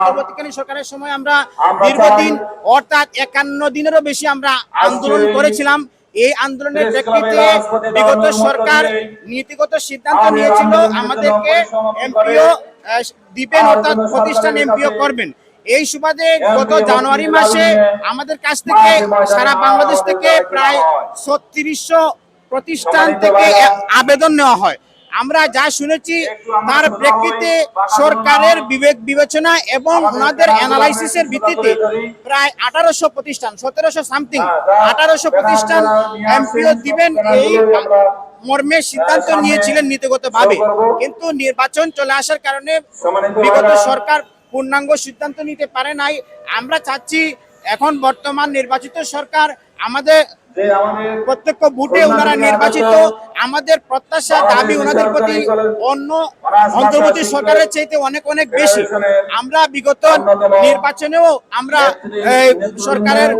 অন্তর্বর্তীকালীন সরকারের সময় আমরা দীর্ঘদিন অর্থাৎ 51 দিনেরও বেশি আমরা আন্দোলন করেছিলাম। এই আন্দোলনের প্রেক্ষিতে বিগত সরকার নীতিগত সিদ্ধান্ত নিয়েছিল আমাদেরকে এমপিও দিবেন, অর্থাৎ প্রতিষ্ঠান এমপিও করবেন। এই সুবাদে গত জানুয়ারি মাসে আমাদের কাছ থেকে সারা বাংলাদেশ থেকে প্রায় 3600 প্রতিষ্ঠান থেকে আবেদন নেওয়া হয়। আমরা যা শুনেছি তার প্রেক্ষিতে সরকারের বিবেক বিবেচনা এবং ওনাদের অ্যানালাইসিসের ভিত্তিতে প্রায় 1800 প্রতিষ্ঠান, 1700 সামথিং 1800 প্রতিষ্ঠান এমপিও দিবেন এই মর্মে সিদ্ধান্ত নিয়েছিলেন নীতিগতভাবে। কিন্তু নির্বাচন চলে আসার কারণে বিগত সরকার পূর্ণাঙ্গ সিদ্ধান্ত নিতে পারে নাই। আমরা চাচ্ছি এখন বর্তমান নির্বাচিত সরকার, আমাদের প্রত্যক্ষ ভোটে ওনারা নির্বাচিত, আমাদের প্রত্যাশা দাবি ওনাদের প্রতি অন্য অন্তর্বর্তী সরকারের চাইতে অনেক অনেক বেশি। আমরা বিগত নির্বাচনেও আমরা সরকারের